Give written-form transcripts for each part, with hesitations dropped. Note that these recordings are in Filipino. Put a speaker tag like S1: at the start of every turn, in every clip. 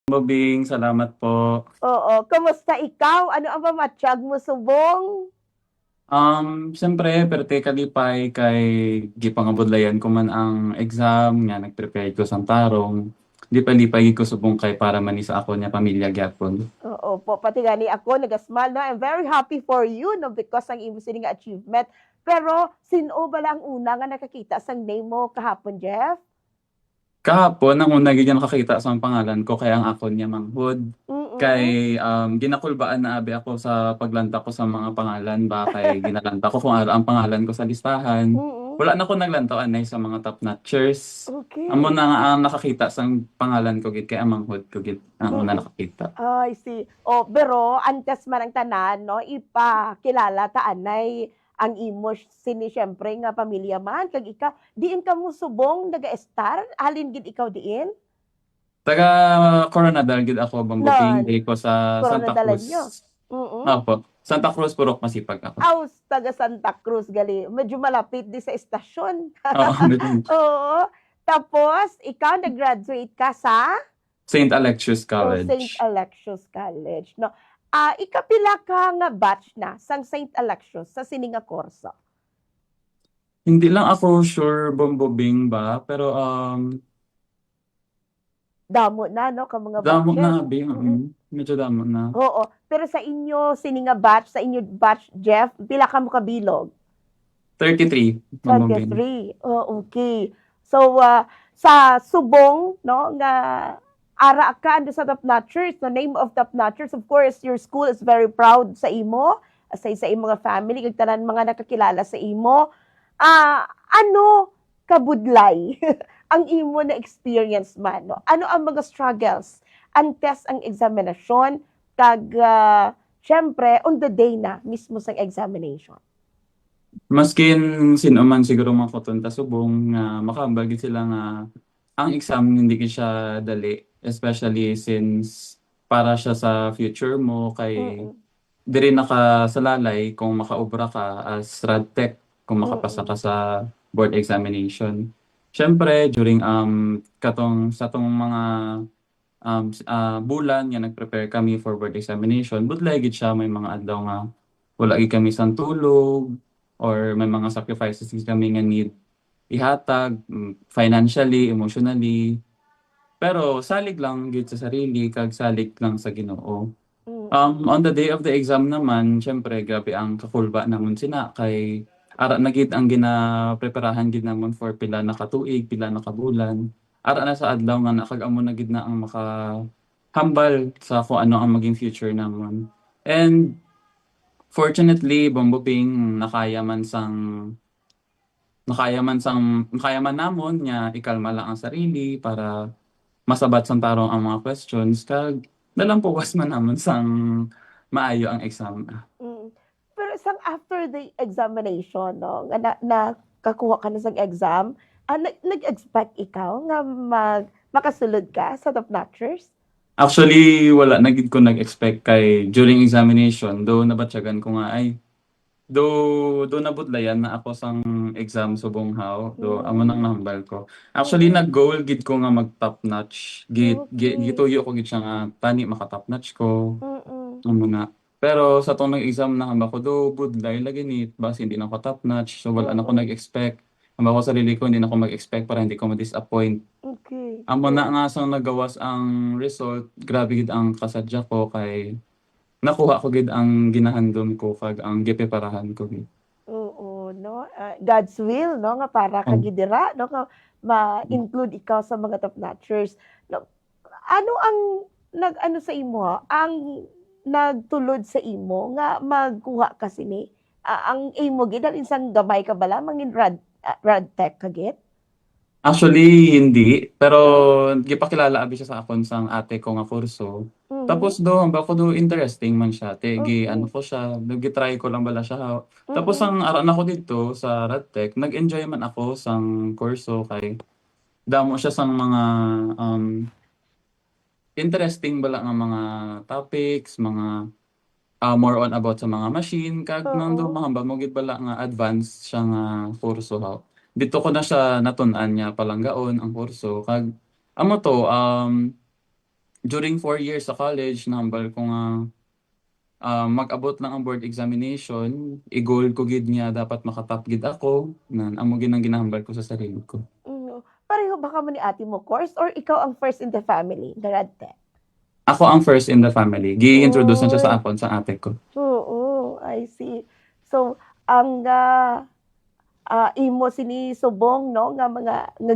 S1: Bobing, salamat po.
S2: Oo, kamusta ikaw? Ano ang mamatsyag mo subong?
S1: Siyempre, perte kalipay kay gipangabudlayan ko man ang exam nga nagprepare ko sa tarong. Di palipay ko subong kay para man sa ako niya pamilya gyapon.
S2: Oo po, pati gani ako, nagasmal na. I'm very happy for you, no, because ang imo sining achievement. Pero, sino ba lang una nga nakakita sa name mo kahapon, Jeff?
S1: Kahapon, ang una gyud nakakita sa pangalan ko kay ang akon niya manghud.
S2: Mm-mm.
S1: Kay ginakulbaan na abi ako sa paglanta ko sa mga pangalan ba kay ginalanta ko kung ano ang pangalan ko sa listahan.
S2: Mm-mm.
S1: Wala na ko naglantaw anay sa mga top notchers. Amo
S2: Okay.
S1: na nga ang nakakita sa pangalan ko gid kay ang manghud ko gid ang una
S2: Mm-mm.
S1: nakakita.
S2: I see. Oh, pero antes man ang tanan, no, ipakilala ta anay ang imo sini syempre nga pamilya man kag ikaw diin ka mo subong naga-star halin gid ikaw diin
S1: Taga Coronadal gid ako bambuping
S2: non
S1: di ko sa
S2: corona
S1: Santa
S2: dala
S1: Cruz.
S2: nyo. Mm.
S1: Opo, Santa Cruz Purok Masipag ako.
S2: Aus taga Santa Cruz gali medyo malapit di sa estasyon.
S1: Oo, medyo
S2: Oo. Tapos ikaw nag-graduate ka sa
S1: St. Alexius
S2: St.
S1: College.
S2: Alexius College, no. Ikapila ka nga batch na sang St. Alexius sa sininga kurso.
S1: Hindi lang ako sure bombobing ba, pero
S2: Damo na, no, ka mga
S1: damo na
S2: batches.
S1: abi,
S2: Mm-mm.
S1: medyo damo na.
S2: Oo. Pero sa inyo, sininga batch, sa inyo batch, Jeff, pila ka mo kabilog?
S1: 33 bombobing.
S2: 23. Oh, okay. So, sa subong, no, nga ara ka ando sa top notchers, the name of top notchers, of course, your school is very proud sa imo, sa imong mga family, kag tanan mga nakakilala sa imo. Ano kabudlay ang imo na experience man, no? Ano ang mga struggles antes ang examinasyon kag syempre on the day na mismo sa examination.
S1: Maskin sino man siguro makotunta subong nga makahambal gid sila nga ang exam hindi gid siya dali, especially since para siya sa future mo kay
S2: Mm.
S1: diri nakasalalay kung makaobra ka as RadTech kung makapasa ka
S2: Mm.
S1: sa board examination. Siyempre, during katong sa tong mga bulan nga nag-prepare kami for board examination, budlay gid siya may mga adlaw nga wala gid kami sang tulog or may mga sacrifices gid kami nga need ihatag financially, emotionally. Pero salig lang gid sa sarili kag salig lang sa Ginoo.
S2: Mm.
S1: On the day of the exam naman, syempre grabe ang kakulba namon sina kay ara na gid ang ginapreparahan gid namon for pila na ka tuig, pila na ka bulan. Ara na sa adlaw nga nakag-amo na gid na ang makahambal sa kung ano ang maging future namon. And fortunately, bomboping nakaya man namon nya ikalma lang ang sarili para masabat sang tarong ang mga questions kag nalampuwas man namon sang maayo ang exam.
S2: Mm. Pero isang after the examination, no, nga nakakuha ka na sa exam, nag-expect ikaw nga makasulod ka sa top notchers?
S1: Actually, wala na gid ko nag-expect kay during examination, though nabatyagan ko nga ay do nabudlayan na ako sang exam subong how, do amo nang
S2: Mm.
S1: nahambal ko. Actually,
S2: Mm.
S1: nag-goal gid ko nga mag-top notch.
S2: Okay.
S1: Gituyo ko gid siya nga tani maka-top notch ko.
S2: Mm.
S1: Amo na. Pero sa tong exam na hamba ko do budlay lagi ni bas hindi na ko top notch. So wala na ko
S2: Mm.
S1: nag-expect. Hamba ko sarili ko hindi na ko mag-expect para hindi ko ma-disappoint.
S2: Okay.
S1: Amo na
S2: Oo.
S1: nga sang nagawas ang result, grabe gid ang kasadya ko kay nakuha ko gid ang ginahandom ko kag ang gipreparahan ko gid.
S2: Oo, no? God's will, no? Nga para
S1: Oh.
S2: kagidira, no? Nga ma-include ikaw sa mga top notchers. No? Ano ang nag-ano sa imo, ang nagtulod sa imo nga magkuha ka sini? Ang imo gid ang isang gamay ka bala mangin rad tech ka gid?
S1: Actually, hindi. Pero
S2: No?
S1: gipakilala abi siya sa akon sang ate ko nga kurso.
S2: Mhm.
S1: Tapos do, hamba ko do interesting man siya. Te, ano
S2: Okay.
S1: ko siya, gitry ko lang bala siya. Tapos
S2: Mm.
S1: ang aran ako dito sa RadTech, nag-enjoy man ako sang kurso kay damo siya sang mga um, interesting bala nga mga topics, mga more on about sa mga machine kag nang do
S2: Oo.
S1: mahamba mo gid bala nga advanced siya nga kurso ha. Dito ko na siya natun-an niya palanggaon ang kurso kag amo to during 4 years sa college, nahambal ko nga mag-abot lang ang board examination, i-goal ko gid niya dapat makatap gid ako, nan amo gid ang ginahambal ko sa sarili ko.
S2: Pareho ba ka mo ni ate mo course or ikaw ang first in the family, the radtech?
S1: Ako ang first in the family. Gi-introduce na siya sa
S2: Uy,
S1: akon sa ate ko.
S2: oo, I see. So, ang imo sini subong no nga mga nga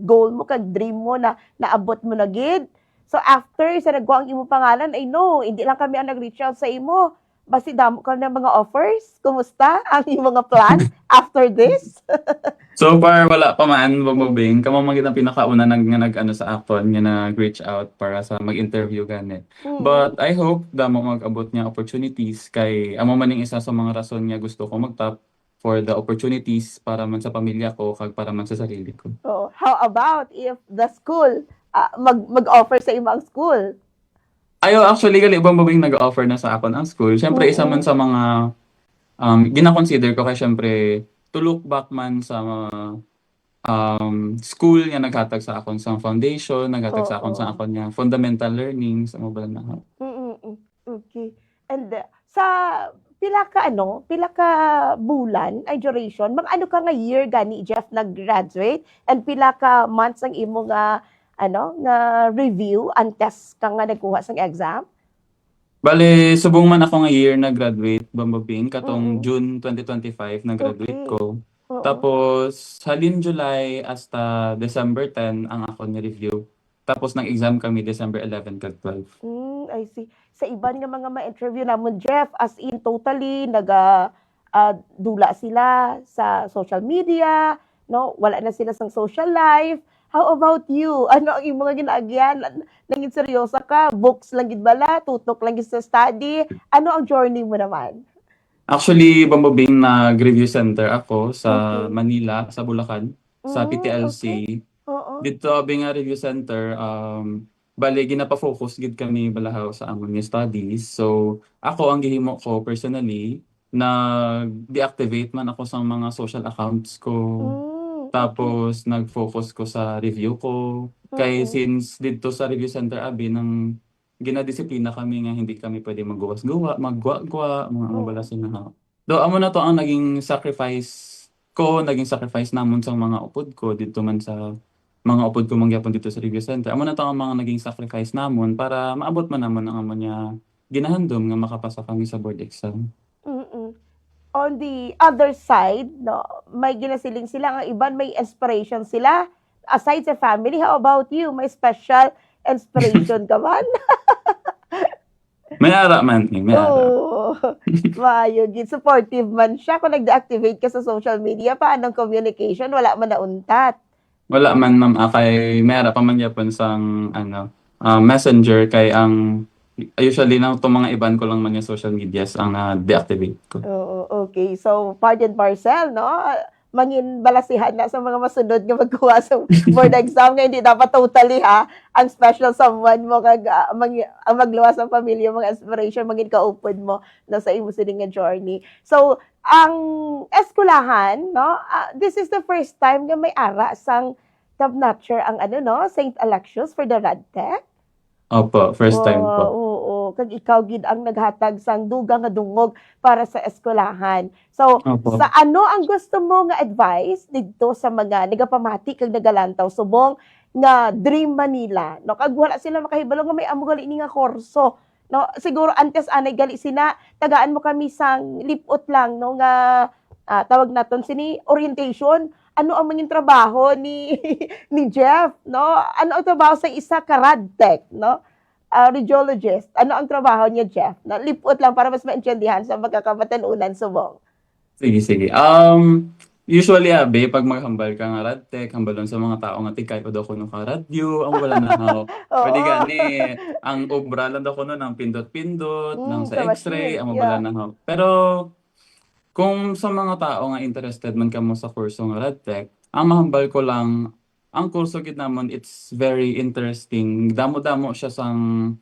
S2: goal mo kag dream mo na naabot mo na gid. So after sa nagwa ang imo pangalan, I know hindi lang kami ang nag-reach out sa imo. Basi damo ka na mga offers. Kumusta ang imo mga plans after this?
S1: So far, wala pa man, bumubing. Kamo man gid ang pinakauna nag-ano sa akon, nga nag-reach out para sa mag-interview gani.
S2: Mm.
S1: But I hope damo mag-abot niya opportunities kay amo man ning isa sa mga rason nga gusto ko mag-top for the opportunities para man sa pamilya ko kag para man sa sarili ko.
S2: Oh, how about if the school mag-offer sa imo ang school?
S1: Ayo, actually gali bumubing nag-offer na sa akon ang school. Syempre isa man
S2: Mm.
S1: sa mga gina-consider ko kay syempre to look back man sa school nga naghatag sa akon sa foundation, naghatag sa akon sa
S2: Oo.
S1: akon nga fundamental learnings, amo ba na.
S2: Mm. Okay. And sa pila ka bulan ay duration, mga ano ka nga year gani Jeff nag-graduate and pila ka months ang imo nga nga review and test ka nga nagkuha sa exam?
S1: Bale, subong man ako nga year nag-graduate, Bambabing, katong
S2: Mm.
S1: June 2025 nag-graduate
S2: Okay.
S1: ko.
S2: Oo.
S1: Tapos, halin July hasta December 10 ang ako ni-review. Tapos, nag-exam kami December 11 kag 12.
S2: I see. Sa iban nga mga ma-interview namon Jeff, as in totally dula sila sa social media, no? Wala na sila sa social life. How about you? Ano ang imong mga ginaagyan? Nangin seryosa ka? Books lang gid bala? Tutok lang gid sa study? Ano ang journey mo naman?
S1: Actually, Bambabing, nag-review center ako sa
S2: Okay.
S1: Manila, sa Bulacan, sa PTLC.
S2: Okay. Oo.
S1: Dito, abi nga review center, bale, ginapa-focus gid kami balahaw sa amon nga studies. So, ako ang gihimo ko personally, nag-deactivate man ako sa mga social accounts ko.
S2: Okay.
S1: Tapos, nag-focus ko sa review ko. Kay
S2: Mm.
S1: since dito sa review center, abi, nang ginadisiplina kami nga hindi kami pwede magguwas-guwa, maggwa-gwa, mga
S2: Mm.
S1: balasin na. Do amo na to ang naging sacrifice ko, naging sacrifice namon sa mga upod ko dito man sa mga upod ko mangyapon dito sa review center. Amo na to ang mga naging sacrifice namon para maabot man namon ang amo niya ginahandom nga makapasa kami sa board exam.
S2: Mm. On the other side, no, may ginasiling sila, ang iban may inspiration sila. Aside sa family, how about you? May special inspiration ka man?
S1: May ara man, may ara.
S2: Oo. Maayo, gid supportive man siya. Kung nag-deactivate ka sa social media, paanong communication? Wala man nauntat.
S1: Wala man ma'am, kay may ara pa man gyapon sang ano, messenger kay ang usually lang itong mga iban ko lang man yung social medias ang na-deactivate ko.
S2: Oo, okay. So, part and parcel, no? Mangin balasihan na sa mga masunod nga magkuha sa board exam nga hindi dapat totally ha ang special someone mo kag ang magluwas sa pamilya mga aspiration mangin kaupod mo na sa imo sining nga journey. So, ang eskwelahan, no? This is the first time nga may ara sang top notcher ang St. Alexius for the RadTech.
S1: Opo, first time
S2: Wow,
S1: po.
S2: oo. Kag ikaw gid ang naghatag sang dugang nga dungog para sa eskwelahan. So,
S1: Opo.
S2: sa ano ang gusto mo nga advice didto sa mga nagapamati kag nagalantaw subong nga Dream Manila, no? Kag wala sila makahibalo nga may amo gali ni nga kurso, no? Siguro antes anay gali sina tagaan mo kami sang lipot lang, no? Nga tawag naton sini orientation. Ano ang mangin trabaho ni ni Jeff, no? Ano ang trabaho sa isa ka radtech, no? Radiologist. Ano ang trabaho niya, Jeff? Lipot lang para mas maintindihan sa magkakabatanunan subong.
S1: Sige, sige. Usually abe pag maghambal ka nga radtech, hambalon sa mga tao nga tikay o daw kuno ka radyo, ang wala na ako. Pwede
S2: Oo.
S1: gani, ang obra lang daw kuno ng pindot-pindot, ng sa
S2: Sa
S1: x-ray,
S2: machine.
S1: ang wala
S2: Yeah.
S1: na ako. Pero kung sa mga tao nga interested man kamo sa kurso nga radtech, ang mahambal ko lang, ang kurso gid namon it's very interesting. Damo-damo siya sang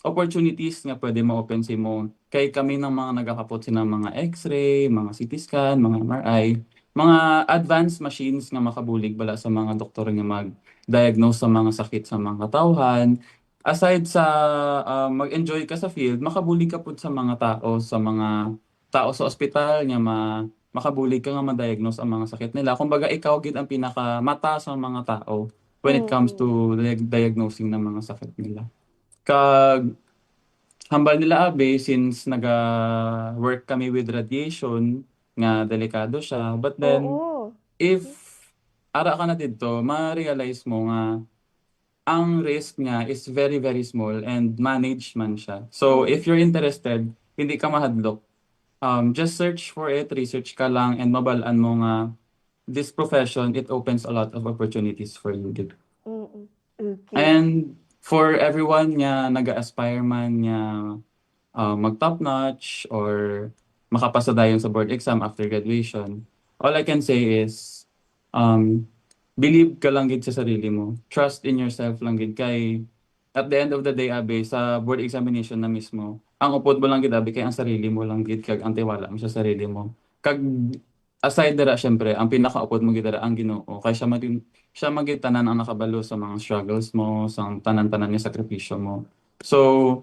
S1: opportunities nga pwede ma-open sa imo. Kay kami ng mga nagakapot sa mga X-ray, mga CT scan, mga MRI, mga advanced machines nga makabulig bala sa mga doktor nga diagnose sa mga sakit sa mga katawhan. Aside sa mag-enjoy ka sa field, makabuli ka pud sa mga tao, sa ospital nga makabuli ka nga ma-diagnose ang mga sakit nila. Kumbaga ikaw gid ang pinakamata sa mga tao when it comes
S2: Mm.
S1: to diagnosing ng mga sakit nila. Kag hambal nila abi since naga-work kami with radiation nga delikado siya. But then
S2: Oo.
S1: if ara ka na dito, ma-realize mo nga ang risk niya is very very small and managed man siya. So if
S2: Mm.
S1: you're interested, hindi ka mahadlok. Just search for it, research ka lang and mabalaan mo nga this profession, it opens a lot of opportunities for you.
S2: Mm. Okay.
S1: And for everyone nga nag-aspire man nga mag-top notch or makapasa dayon sa board exam after graduation, all I can say is um, believe ka lang gid sa sarili mo. Trust in yourself lang gid kay at the end of the day abe sa board examination na mismo, ang upod mo lang gid abe kay ang sarili mo lang gid kag ang tiwala mo sa sarili mo. Kag aside dira syempre ang pinakaupod mo gid dira ang Ginoo kay siya magid tanan ang nakabalo sa mga struggles mo, sa tanan-tanan nga sakripisyo mo. So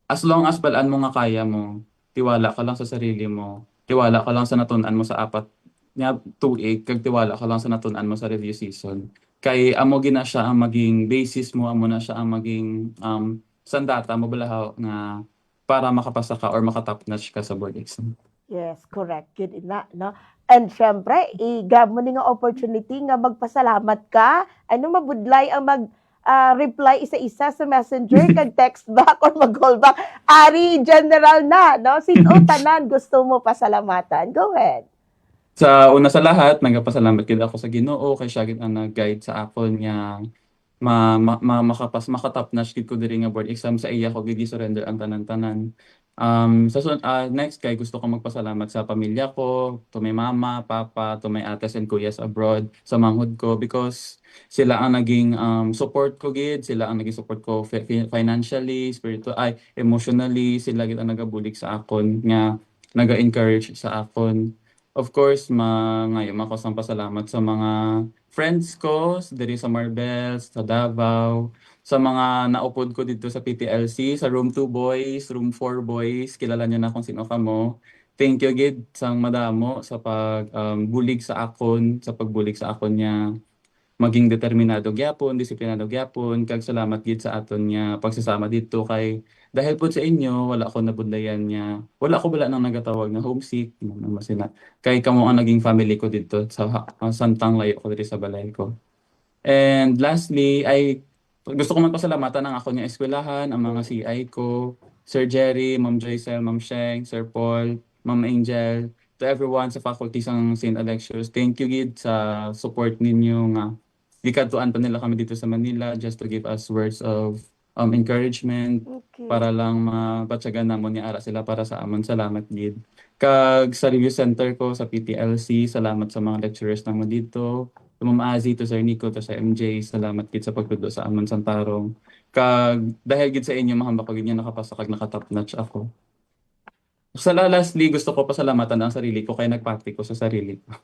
S1: as long as balaan mo nga kaya mo, tiwala ka lang sa sarili mo, tiwala ka lang sa natun-an mo sa apat nga tuig, kag tiwala ka lang sa natun-an mo sa review season. Kay amo gina siya ang maging basis mo, amo na siya ang maging sandata mo balahaw nga para makapasa ka or makatop notch ka sa board exam.
S2: Yes, correct. Yun ina, no? And syempre, igab mo ni nga opportunity nga magpasalamat ka. Ano mabudlay ang reply isa-isa sa messenger kag text back or mag-call back. Ari, general na, no? Sino tanan gusto mo pasalamatan? Go ahead.
S1: Sa una sa lahat, nagapasalamat gid ako sa Ginoo kay siya gid ang nag-guide sa akon nga makatop notch gid ko diri nga board exam sa iya ko gid surrender ang tanan-tanan. Next kay gusto ko magpasalamat sa pamilya ko, to my mama, papa, to my ates and kuyas abroad, sa manghod ko because sila ang naging support ko gid, sila ang naging support ko financially, emotionally, sila gid ang nagabulig sa akon nga naga-encourage sa akon. Of course, ngayon ako sang pasalamat sa mga friends ko diri sa Marbel, sa Davao, sa mga naupod ko dito sa PTLC, sa room 2 boys, room 4 boys, kilala niyo na kung sino ka mo. Thank you gid sang madamo sa bulig sa akon, sa pagbulig sa akon niya maging determinado gyapon, disiplinado gyapon, kag salamat gid sa aton nga pagsasama dito kay dahil po sa inyo wala ko nabudlayan niya. Wala ko bala nang nagatawag na homesick, nang masina. Kay kamo ang naging family ko dito sa santang layo ko diri sa balay ko. And lastly, ay gusto ko man pasalamatan ang ako niya eskwelahan, ang mga CI ko, Sir Jerry, Ma'am Joycel, Ma'am Sheng, Sir Paul, Ma'am Angel, to everyone sa faculty sang St. Alexius. Thank you gid sa support ninyo nga gikadtuan pa nila kami dito sa Manila just to give us words of encouragement
S2: Okay.
S1: para lang mapatsagan namon ni ara sila para sa amon. Salamat gid. Kag sa review center ko sa PTLC, salamat sa mga lecturers namo dito. To Ma'am Azzy, to Sir Nico, to sa MJ, salamat gid sa pagtudo sa amon sang tarong. Kag dahil gid sa inyo mahamba ko gid nga nakapasa kag nakatop notch ako. Lastly, gusto ko pasalamatan ang sarili ko kay nagpati ko sa sarili ko.